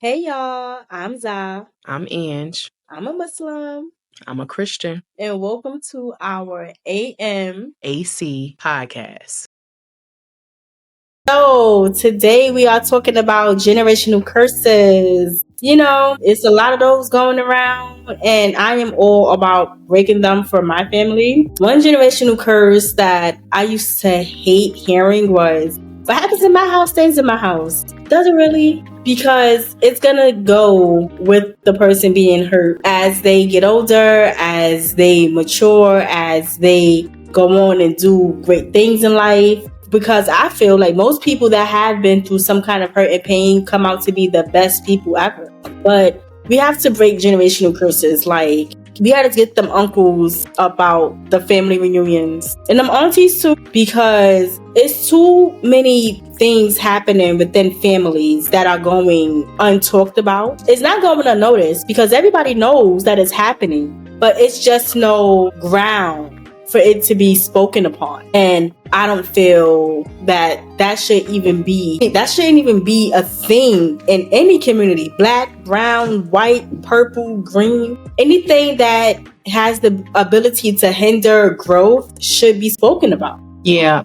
Hey y'all, I'm Zya. I'm Ange. I'm a Muslim. I'm a Christian. And welcome to our AC podcast. So today we are talking about generational curses. It's a lot of those going around, and I am all about breaking them for my family. One generational curse that I used to hate hearing was, what happens in my house stays in my house. Doesn't really, because it's gonna go with the person being hurt as they get older, as they mature, as they go on and do great things in life. Because I feel like most people that have been through some kind of hurt and pain come out to be the best people ever. But we have to break generational curses. Like, we had to get them uncles about the family reunions and them aunties too, because it's too many things happening within families that are going untalked about. It's not going unnoticed because everybody knows that it's happening, but it's just no ground for it to be spoken upon. And I don't feel that shouldn't even be a thing in any community. Black, brown, white, purple, green, anything that has the ability to hinder growth should be spoken about. Yeah,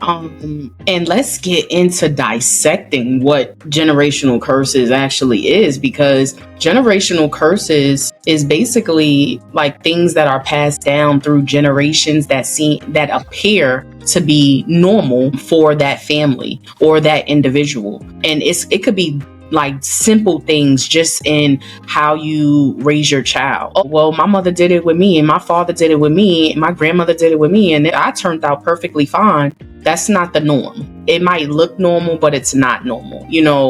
and let's get into dissecting what generational curses actually is, because generational curses is basically like things that are passed down through generations that appear to be normal for that family or that individual. And it could be like simple things just in how you raise your child. Oh, well, my mother did it with me, and my father did it with me, and my grandmother did it with me, and I turned out perfectly fine. That's not the norm. It might look normal, but it's not normal,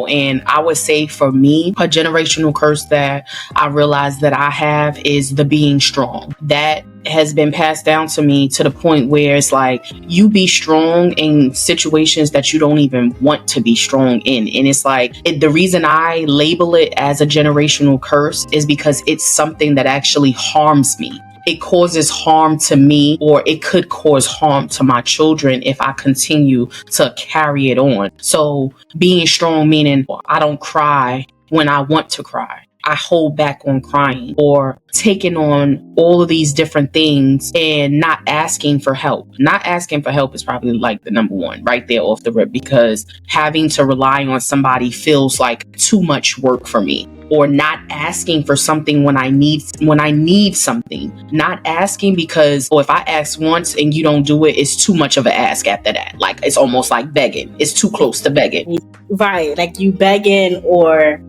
and I would say for me, a generational curse that I realized that I have is the being strong. That has been passed down to me to the point where it's like, you be strong in situations that you don't even want to be strong in. And it's like, the reason I label it as a generational curse is because it's something that actually harms me. It causes harm to me, or it could cause harm to my children if I continue to carry it on. So being strong, meaning I don't cry when I want to cry. I hold back on crying, or taking on all of these different things and not asking for help. Not asking for help is probably like the number one right there off the rip, because having to rely on somebody feels like too much work for me. Or not asking for something when I need something. Not asking because, if I ask once and you don't do it, it's too much of an ask after that. Like, it's almost like begging. It's too close to begging. Right, like you begging, or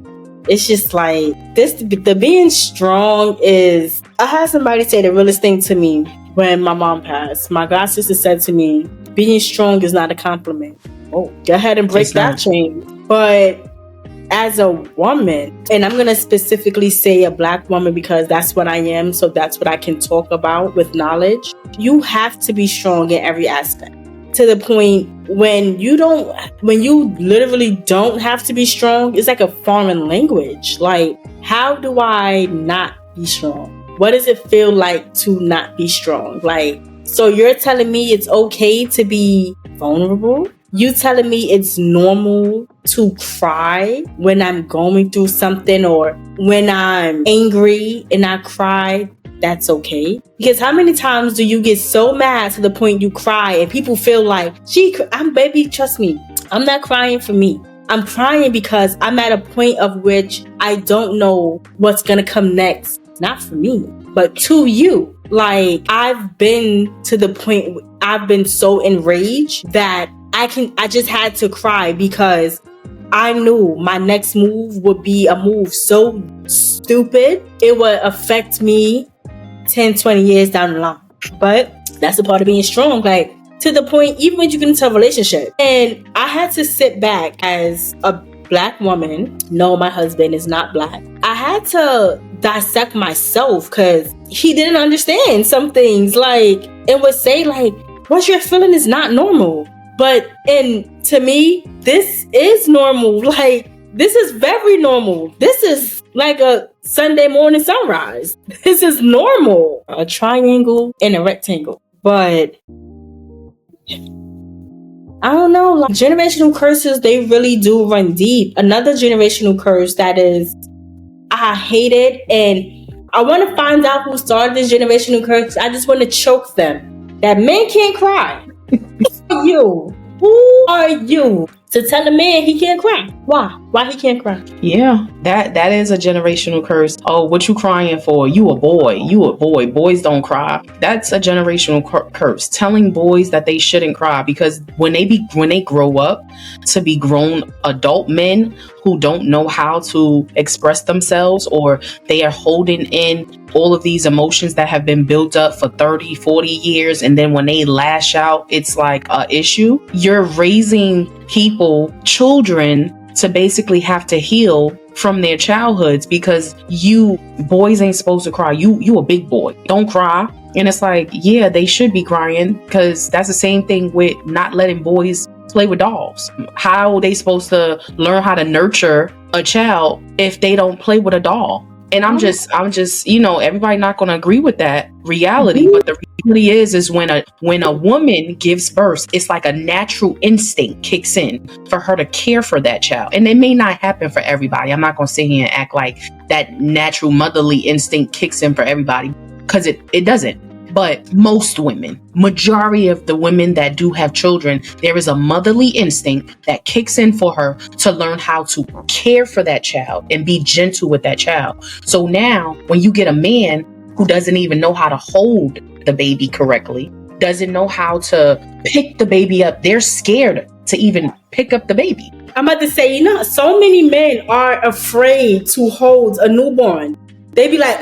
it's just like this. The being strong is, I had somebody say the realest thing to me when my mom passed. My god sister said to me, being strong is not a compliment. Oh, go ahead and break that chain. But as a woman, and I'm going to specifically say a black woman because that's what I am, so that's what I can talk about with knowledge, you have to be strong in every aspect, to the point when you literally don't have to be strong. It's like a foreign language. Like, how do I not be strong? What does it feel like to not be strong? Like, so you're telling me it's okay to be vulnerable? You telling me it's normal to cry when I'm going through something, or when I'm angry and I cry? That's okay. Because how many times do you get so mad to the point you cry, and people feel like, baby, trust me, I'm not crying for me. I'm crying because I'm at a point of which I don't know what's going to come next. Not for me, but to you. Like, I've been to the point where I've been so enraged that I just had to cry, because I knew my next move would be a move so stupid, it would affect me 10, 20 years down the line. But that's a part of being strong. Like, to the point, even when you get into a relationship. And I had to sit back as a black woman. No, my husband is not black. I had to dissect myself, because he didn't understand some things. Like, it would say, like, what you're feeling is not normal. But to me, this is normal. Like, this is very normal. This is like a Sunday morning sunrise. This is normal. A triangle and a rectangle. But I don't know, like, generational curses, they really do run deep. Another generational curse that is I hate it, and I want to find out who started this generational curse. I just want to choke them. That men can't cry. Who are you to tell a man he can't cry? Why he can't cry? Yeah, that is a generational curse. Oh, what you crying for? You a boy. Boys don't cry. That's a generational curse. Telling boys that they shouldn't cry, because when they grow up to be grown adult men who don't know how to express themselves, or they are holding in all of these emotions that have been built up for 30, 40 years, and then when they lash out, it's like a issue. You're raising children to basically have to heal from their childhoods, because boys ain't supposed to cry. You a big boy, don't cry. And it's like, yeah, they should be crying, because that's the same thing with not letting boys play with dolls. How are they supposed to learn how to nurture a child if they don't play with a doll? And I'm just, everybody not going to agree with that reality. But the reality is when a woman gives birth, it's like a natural instinct kicks in for her to care for that child. And it may not happen for everybody. I'm not going to sit here and act like that natural motherly instinct kicks in for everybody, because it doesn't. But most women, majority of the women that do have children, there is a motherly instinct that kicks in for her to learn how to care for that child and be gentle with that child. So now when you get a man who doesn't even know how to hold the baby correctly, doesn't know how to pick the baby up, they're scared to even pick up the baby. I'm about to say, so many men are afraid to hold a newborn. They be like,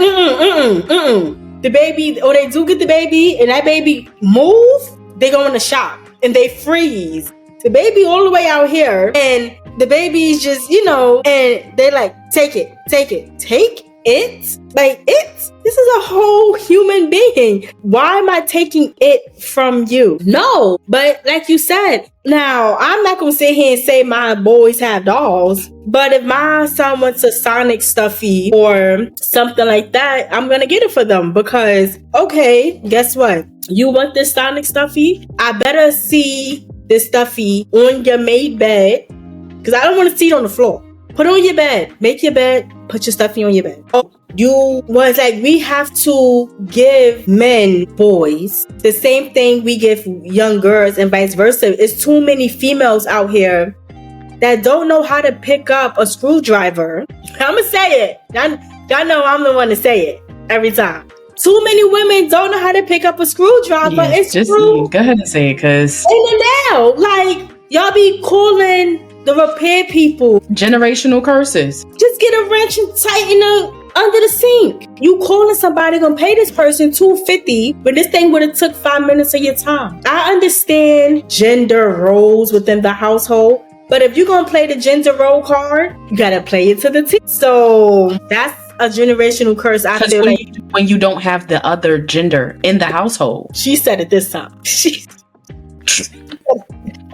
the baby, or they do get the baby and that baby move, they go in the shop and they freeze. The baby all the way out here, and the baby's just, and they like, take it. Like, this is a whole human being. Why am I taking it from you? No, but like you said, now I'm not going to sit here and say my boys have dolls, but if my son wants a Sonic stuffy or something like that, I'm going to get it for them, because, okay, guess what? You want this Sonic stuffy? I better see this stuffy on your made bed, because I don't want to see it on the floor. Put it on your bed. Make your bed. Put your stuffy on your bed. Oh, we have to give boys, the same thing we give young girls and vice versa. It's too many females out here that don't know how to pick up a screwdriver. I'm going to say it. Y'all know I'm the one to say it every time. Too many women don't know how to pick up a screwdriver. Yeah, it's just true. Go ahead and say it, because in and out. Like, y'all be calling the repair people. Generational curses. Just get a wrench and tighten up under the sink. You calling somebody gonna pay this person $250, but this thing would have took 5 minutes of your time. I understand gender roles within the household, but if you're gonna play the gender role card, you gotta play it to the T. So that's a generational curse. I feel like when you don't have the other gender in the household. She said it this time.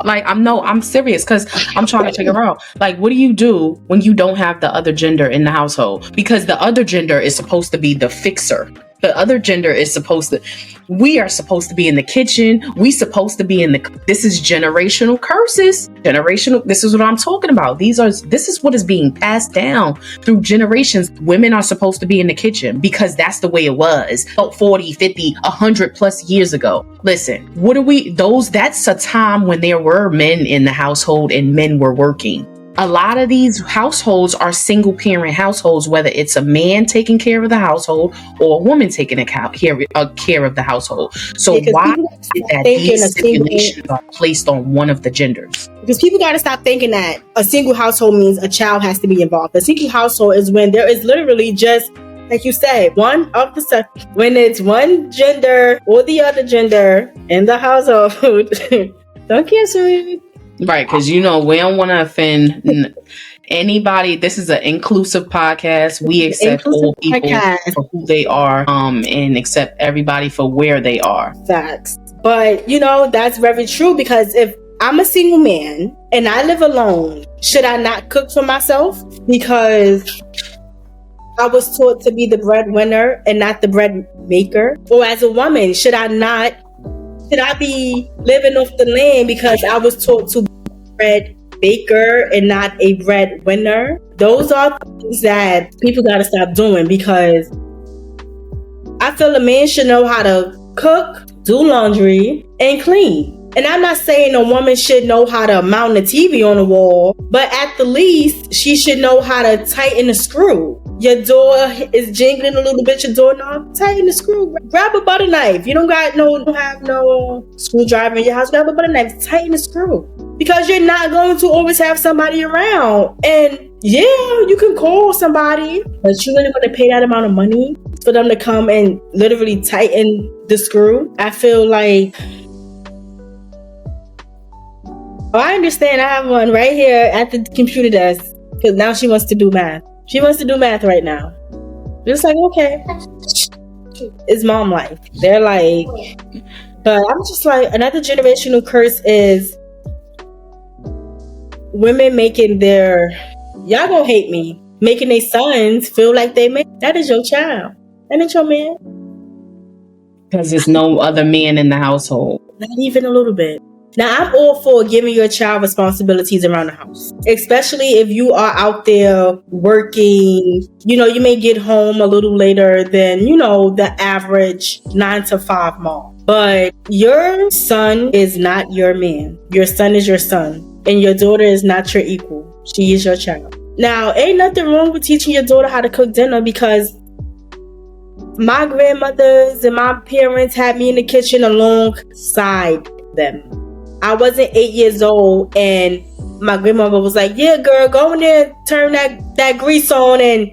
Like, I'm serious, because I'm trying to figure out, like, what do you do when you don't have the other gender in the household? Because the other gender is supposed to be the fixer. The other gender is we are supposed to be in the kitchen. This is generational curses. This is what I'm talking about. This is what is being passed down through generations. Women are supposed to be in the kitchen because that's the way it was 40, 50, 100 plus years ago. Listen, that's a time when there were men in the household and men were working. A lot of these households are single parent households, whether it's a man taking care of the household or a woman taking care of the household. So why is it that these stipulations are placed on one of the genders? Because people got to stop thinking that a single household means a child has to be involved. A single household is when there is literally just, like you said, when it's one gender or the other gender in the household. Don't cancel it. Right, because we don't want to offend anybody. This is an inclusive podcast. We accept all people for who they are, and accept everybody for where they are. Facts. But that's very true, because if I'm a single man and I live alone, should I not cook for myself? Because I was taught to be the breadwinner and not the bread maker. Or as a woman, should I be living off the land because I was taught to be bread baker and not a breadwinner. Those are things that people gotta stop doing, because I feel a man should know how to cook, do laundry, and clean. And I'm not saying a woman should know how to mount a TV on the wall, but at the least, she should know how to tighten the screw. Your door is jingling a little bit, your doorknob, tighten the screw. Grab a butter knife. You don't have no screwdriver in your house, grab a butter knife, tighten the screw. Because you're not going to always have somebody around. And yeah, you can call somebody, but you really want to pay that amount of money for them to come and literally tighten the screw? I feel like... Oh, I understand. I have one right here at the computer desk, because now she wants to do math. She wants to do math right now. Just like, okay. It's mom life. They're like... But I'm just like, another generational curse is women making their... Y'all gonna hate me. Making their sons feel like they made... That is your child. That ain't your man. Because there's no other man in the household. Not even a little bit. Now, I'm all for giving your child responsibilities around the house, especially if you are out there working. You know, you may get home a little later than, the average 9-to-5 mom. But your son is not your man. Your son is your son. And your daughter is not your equal. She is your child. Now, ain't nothing wrong with teaching your daughter how to cook dinner, because my grandmothers and my parents had me in the kitchen alongside them. I wasn't 8 years old and my grandmother was like, yeah, girl, go in there, turn that grease on and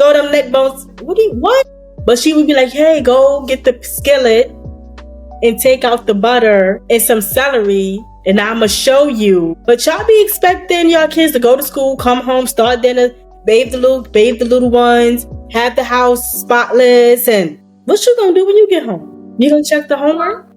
throw them neck bones. What? But she would be like, hey, go get the skillet and take out the butter and some celery and I'ma show you. But y'all be expecting y'all kids to go to school, come home, start dinner, bathe the little ones, have the house spotless, and what you gonna do when you get home? You gonna check the homework?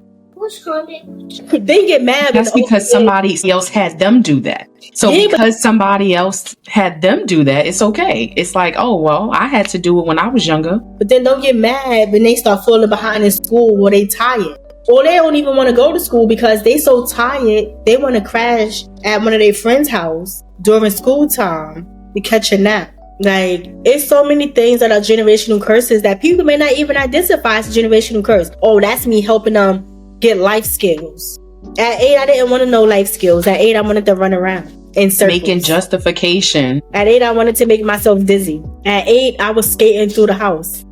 They get mad. That's because somebody else had them do that. So yeah, because somebody else had them do that, it's okay. It's like, oh, well, I had to do it when I was younger. But then don't get mad when they start falling behind in school or they tired. Or they don't even want to go to school because they so tired, they want to crash at one of their friends' house during school time to catch a nap. Like, it's so many things that are generational curses that people may not even identify as a generational curse. Oh, that's me helping them get life skills. At 8, I didn't want to know life skills. At 8, I wanted to run around in circles. Making justification. At 8, I wanted to make myself dizzy. At 8, I was skating through the house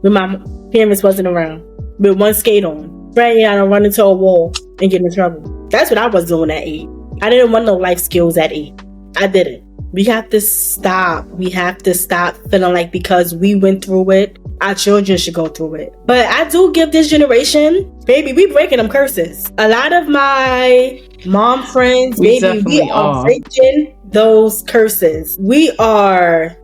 when my parents wasn't around, with one skate on. Right, I don't run into a wall and get in trouble. That's what I was doing at 8. I didn't want no life skills at 8. I didn't. We have to stop. We have to stop feeling like because we went through it, our children should go through it. But I do give this generation, baby, we breaking them curses. A lot of my mom friends, we are breaking those curses. We are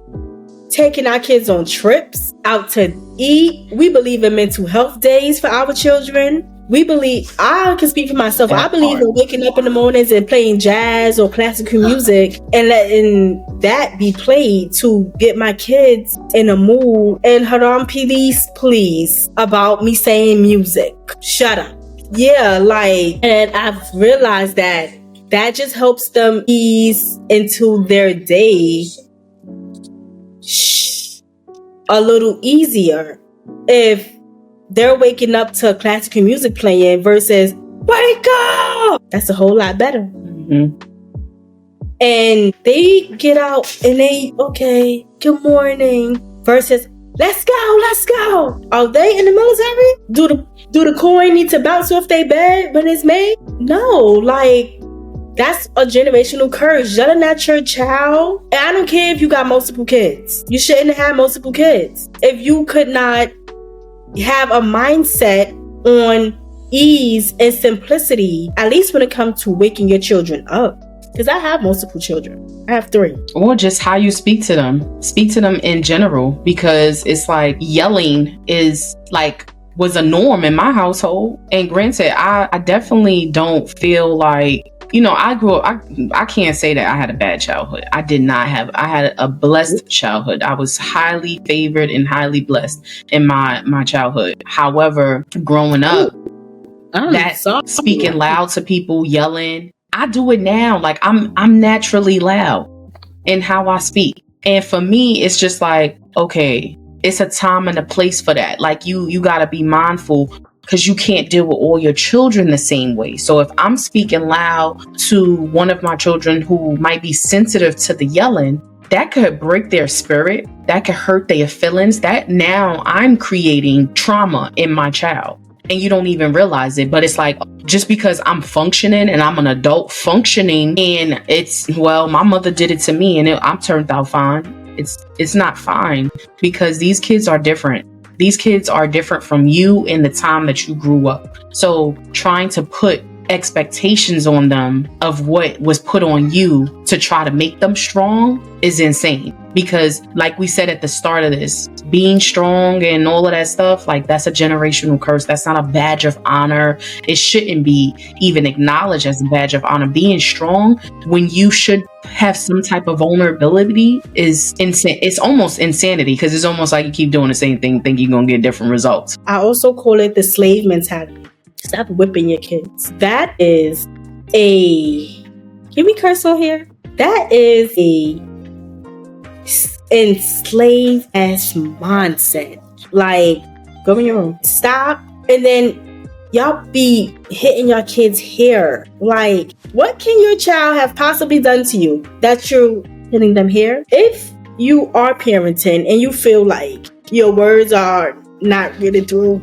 taking our kids on trips, out to eat. We believe in mental health days for our children. We believe, I can speak for myself, I believe in waking up in the mornings and playing jazz or classical music and letting that be played to get my kids in a mood. And haram please about me saying music. Shut up. Yeah, and I've realized that just helps them ease into their day a little easier. If they're waking up to classical music playing versus wake up, that's a whole lot better. Mm-hmm. And they get out and they, okay, good morning, versus let's go. Are they in the military? Do the coin need to bounce off their bed when it's made? No, that's a generational curse. Yelling at your child. And I don't care if you got multiple kids. You shouldn't have multiple kids. If you could not have a mindset on ease and simplicity, at least when it comes to waking your children up. Because I have multiple children. I have 3. Or just how you speak to them. Speak to them in general. Because it's like yelling was a norm in my household. And granted, I definitely don't feel like, I grew up, I can't say that I had a bad childhood. I had a blessed childhood. I was highly favored and highly blessed in my childhood. However, growing up, speaking loud to people, yelling, I do it now. Like I'm naturally loud in how I speak. And for me, it's just like, okay, it's a time and a place for that. Like you gotta be mindful because you can't deal with all your children the same way. So if I'm speaking loud to one of my children who might be sensitive to the yelling, that could break their spirit. That could hurt their feelings. That now I'm creating trauma in my child. And you don't even realize it. But it's like, just because I'm functioning and I'm an adult functioning and my mother did it to me and I'm turned out fine. It's not fine because these kids are different. These kids are different from you in the time that you grew up. So trying to put expectations on them of what was put on you to try to make them strong is insane. Because like we said at the start of this, being strong and all of that stuff, like that's a generational curse. That's not a badge of honor. It shouldn't be even acknowledged as a badge of honor. Being strong when you should have some type of vulnerability is insane. It's almost insanity because it's almost like you keep doing the same thing, think you're going to get different results. I also call it the slave mentality. Stop whipping your kids. That is can we curse on here? That is a enslaved ass mindset. Like, go in your room. Stop. And then y'all be hitting your kids' hair. Like, what can your child have possibly done to you that you're hitting them here? If you are parenting and you feel like your words are not getting through,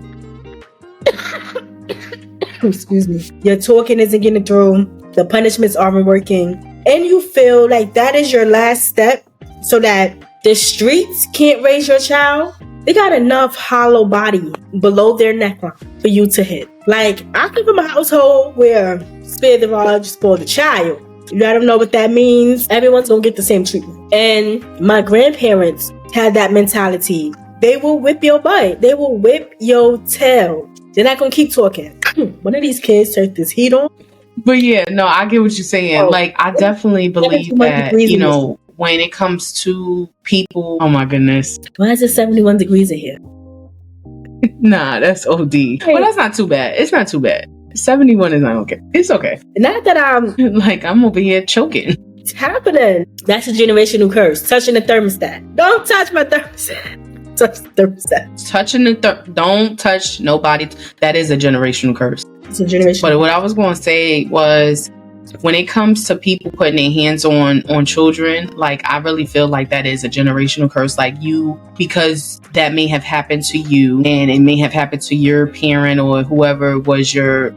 excuse me, your talking isn't getting through, the punishments aren't working, and you feel like that is your last step so that the streets can't raise your child, they got enough hollow body below their neckline for you to hit. Like, I come from a household where spare the rod, spoil the child. You let them know what that means. Everyone's gonna get the same treatment. And my grandparents had that mentality. They will whip your butt. They will whip your tail. They're not gonna keep talking. One of these kids turned this heat on. But yeah, no, I get what you're saying. Like, I definitely believe that, when it comes to people, oh my goodness. Why is it 71 degrees in here? Nah, that's OD. Well, that's not too bad. It's not too bad. 71 is not okay. It's okay. Not that I'm like, I'm over here choking. It's happening. That's a generational curse. Touching the thermostat. Don't touch my thermostat. Touch the thermostat. Don't touch nobody. That is a generational curse. It's a generational. But what I was going to say was, when it comes to people putting their hands on children, like, I really feel like that is a generational curse. Like, because that may have happened to you and it may have happened to your parent or whoever was your,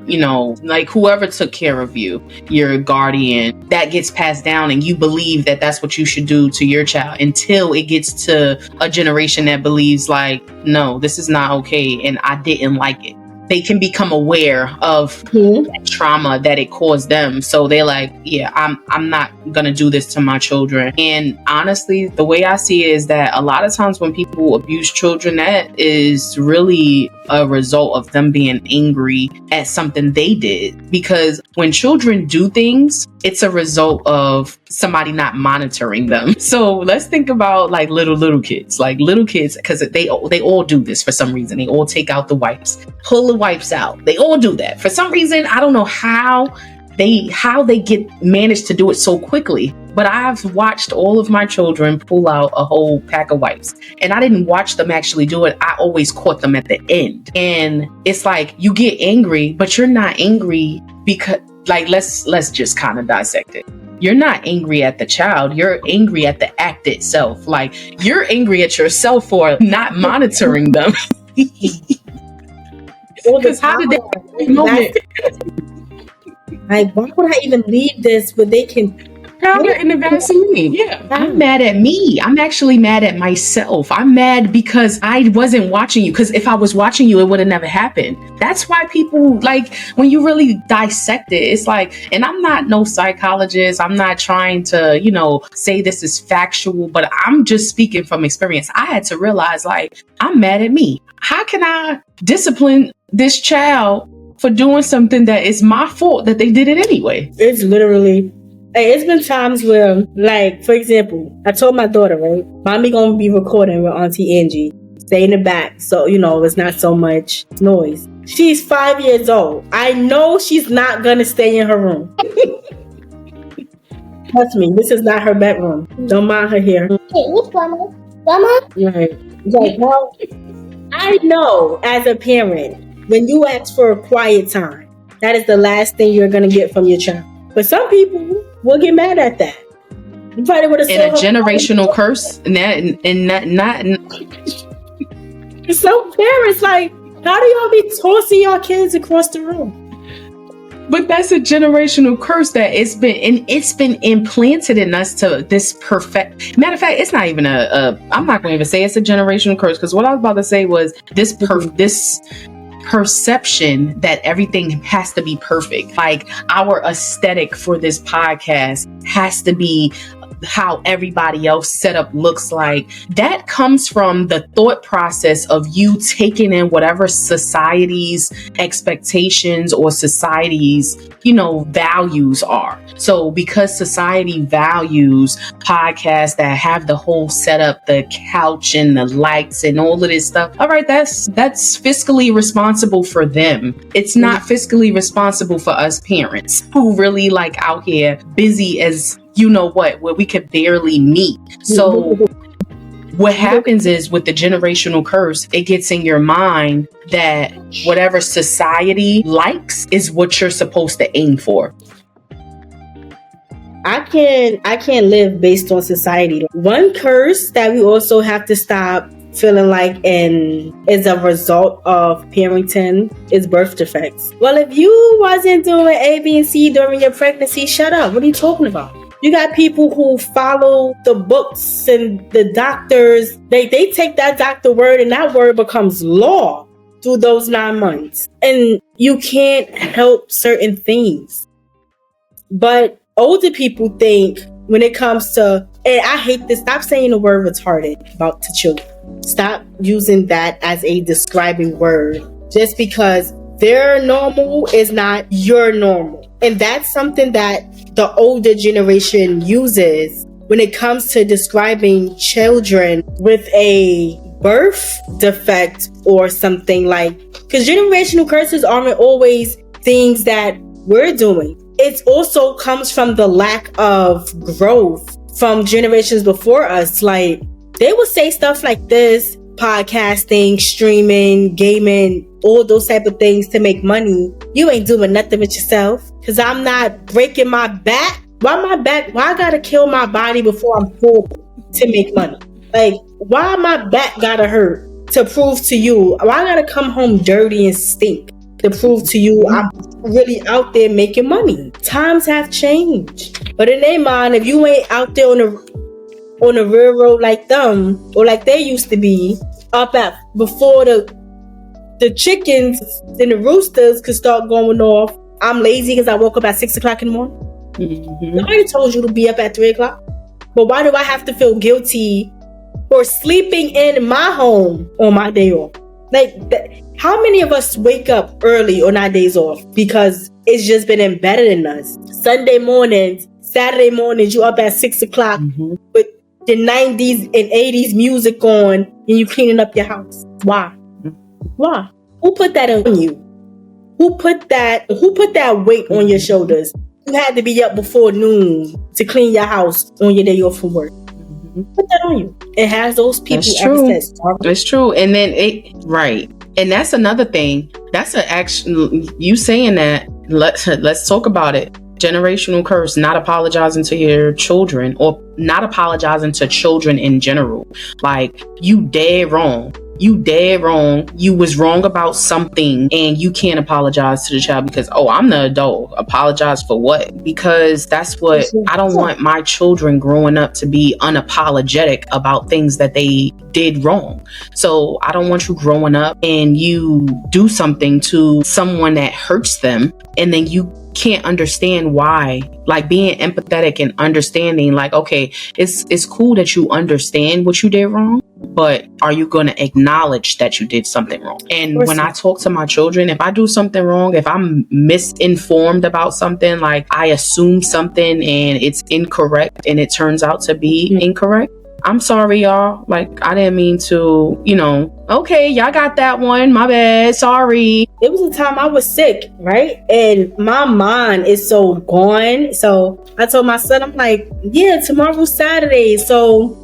like whoever took care of you, your guardian, that gets passed down and you believe that that's what you should do to your child until it gets to a generation that believes like, no, this is not okay and I didn't like it. They can become aware of that trauma that it caused them. So they're like, yeah, I'm not going to do this to my children. And honestly, the way I see it is that a lot of times when people abuse children, that is really a result of them being angry at something they did. Because when children do things, it's a result of somebody not monitoring them. So let's think about like little kids, because they all do this for some reason. They all take out the wipes, pull the wipes out. They all do that for some reason. I don't know how they manage to do it so quickly. But I've watched all of my children pull out a whole pack of wipes, and I didn't watch them actually do it. I always caught them at the end. And it's like, you get angry, but you're not angry because, like, let's just kind of dissect it. You're not angry at the child. You're angry at the act itself. Like, you're angry at yourself for not monitoring them. Because how did they like, why would I even leave this where they can powder in the Vaseline? Yeah. I'm mad at me. I'm actually mad at myself. I'm mad because I wasn't watching you. Because if I was watching you, it would have never happened. That's why people, like, when you really dissect it, it's like, and I'm not no psychologist. I'm not trying to, say this is factual, but I'm just speaking from experience. I had to realize, like, I'm mad at me. How can I discipline this child for doing something that is my fault that they did it anyway? It's literally, it's been times where, like, for example, I told my daughter, right, mommy gonna be recording with Auntie Angie. Stay in the back so, it's not so much noise. She's 5 years old. I know she's not gonna stay in her room. Trust me, this is not her bedroom. Don't mind her here. Hey, which grandma? Grandma? Right. Like, well, I know as a parent, when you ask for a quiet time, that is the last thing you're going to get from your child. But some people will get mad at that. You probably would have said a generational curse, and not. Some parents like, how do y'all be tossing your kids across the room? But that's a generational curse that it's been implanted in us to this perfect. Matter of fact, it's not even I'm not going to even say it's a generational curse, because what I was about to say was this perception that everything has to be perfect. Like our aesthetic for this podcast has to be how everybody else setup looks like. That comes from the thought process of you taking in whatever society's expectations or society's, values are. So because society values podcasts that have the whole setup, the couch and the lights and all of this stuff, all right, that's fiscally responsible for them. It's not fiscally responsible for us parents who really like out here busy as where we could barely meet. So what happens is with the generational curse, it gets in your mind that whatever society likes is what you're supposed to aim for. I can't live based on society. One curse that we also have to stop feeling like is a result of parenting is birth defects. Well, if you wasn't doing A, B, and C during your pregnancy, shut up. What are you talking about? You got people who follow the books and the doctors. They take that doctor word and that word becomes law through those 9 months. And you can't help certain things. But older people think when it comes to, and I hate this, stop saying the word retarded about to children. Stop using that as a describing word. Just because their normal is not your normal. And that's something that the older generation uses when it comes to describing children with a birth defect or something like, because generational curses aren't always things that we're doing. It also comes from the lack of growth from generations before us. Like, they would say stuff like this: podcasting, streaming, gaming, all those type of things to make money. You ain't doing nothing with yourself, because I'm not breaking my back. Why I gotta kill my body before I'm 40 to make money? Like, why my back gotta hurt to prove to you? Why I gotta come home dirty and stink to prove to you I'm really out there making money? Times have changed. But in their mind, if you ain't out there on the railroad like them, or like they used to be, up at before the chickens and the roosters could start going off, I'm lazy because I woke up at 6 o'clock in the morning. Mm-hmm. Nobody told you to be up at 3 o'clock. But why do I have to feel guilty for sleeping in my home on my day off? Like, how many of us wake up early on our days off because it's just been embedded in us? Sunday mornings, Saturday mornings, you up at 6 o'clock with the 90s and 80s music on, and you cleaning up your house. Why? Why? Who put that on you? Who put that weight on your shoulders? You had to be up before noon to clean your house on your day off from work. Put that on you. It has those people. That's true. It's true. And then and that's another thing. That's you saying that. Let's talk about it. Generational curse, not apologizing to your children, or not apologizing to children in general. Like, you dead wrong. You was wrong about something, and you can't apologize to the child because, I'm the adult. Apologize for what? Because that's what I don't want my children growing up to be unapologetic about things that they did wrong. So I don't want you growing up and you do something to someone that hurts them, and then you can't understand why. Like, being empathetic and understanding, like, okay, it's cool that you understand what you did wrong, but are you going to acknowledge that you did something wrong? And when I talk to my children, if I do something wrong, if I'm misinformed about something, like I assume something and it's incorrect and it turns out to be incorrect, I'm sorry, y'all. Like, I didn't mean to, okay, y'all got that one. My bad. Sorry. It was a time I was sick, right? And my mind is so gone. So I told my son, I'm like, yeah, tomorrow's Saturday. So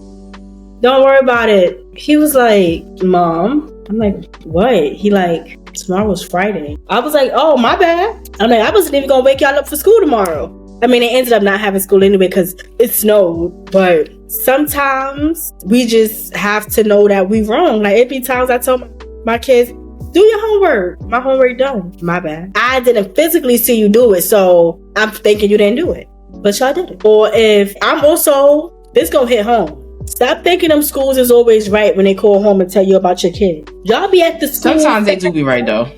don't worry about it. He was like, Mom. I'm like, what? He like, tomorrow's Friday. I was like, oh, my bad. I'm like, I wasn't even going to wake y'all up for school tomorrow. I mean, it ended up not having school anyway because it snowed. But sometimes we just have to know that we wrong. Like, it be times I tell my kids, do your homework. My homework done. My bad. I didn't physically see you do it, so I'm thinking you didn't do it. But y'all did it. Or if I'm also, this gonna hit home. Stop thinking them schools is always right when they call home and tell you about your kid. Y'all be at the school. Sometimes they do be right, though.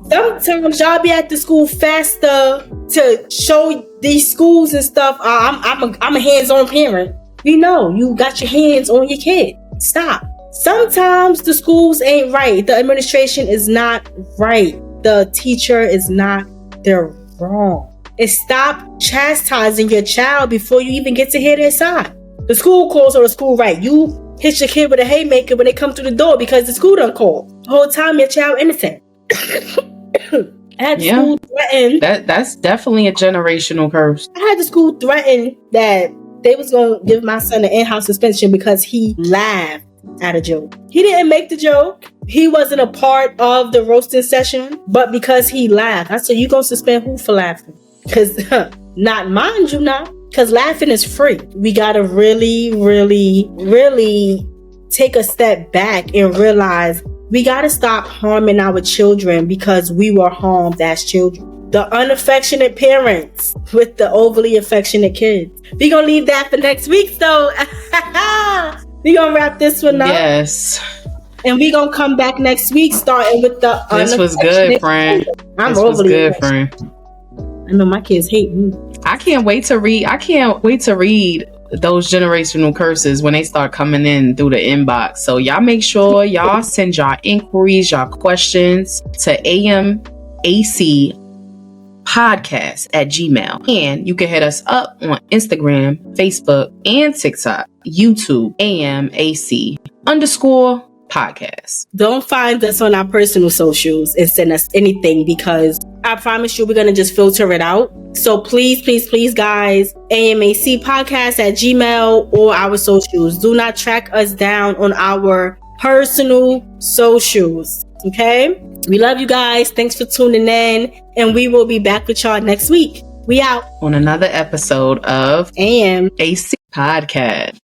Sometimes y'all be at the school faster to show these schools and stuff. I'm a hands-on parent. You got your hands on your kid. Stop. Sometimes the schools ain't right. The administration is not right. The teacher is not. They're wrong. And stop chastising your child before you even get to hear their side. The school calls or the school right. You hit your kid with a haymaker when they come through the door because the school done called. The whole time your child innocent. I had the school threaten. That's definitely a generational curse. I had the school threaten that they was going to give my son an in-house suspension because he laughed at a joke. He didn't make the joke. He wasn't a part of the roasting session, but because he laughed, I said, you going to suspend who for laughing? Because not mind you now, because laughing is free. We got to really, really, really take a step back and realize we got to stop harming our children because we were harmed as children. The unaffectionate parents with the overly affectionate kids. We're going to leave that for next week. So we're going to wrap this one up. Yes. And we're going to come back next week starting with the This was good, friend. I'm this was good, friend. I know my kids hate me. I can't wait to read those generational curses when they start coming in through the inbox. So y'all make sure y'all send y'all inquiries, y'all questions to AMAC podcast@gmail. And you can hit us up on Instagram, Facebook, and TikTok, YouTube, AMAC_podcast. Don't find us on our personal socials and send us anything because I promise you we're going to just filter it out. So please, please, please, guys, AMAC podcast@gmail or our socials. Do not track us down on our personal socials. Okay? We love you guys. Thanks for tuning in. And we will be back with y'all next week. We out on another episode of AMAC Podcast.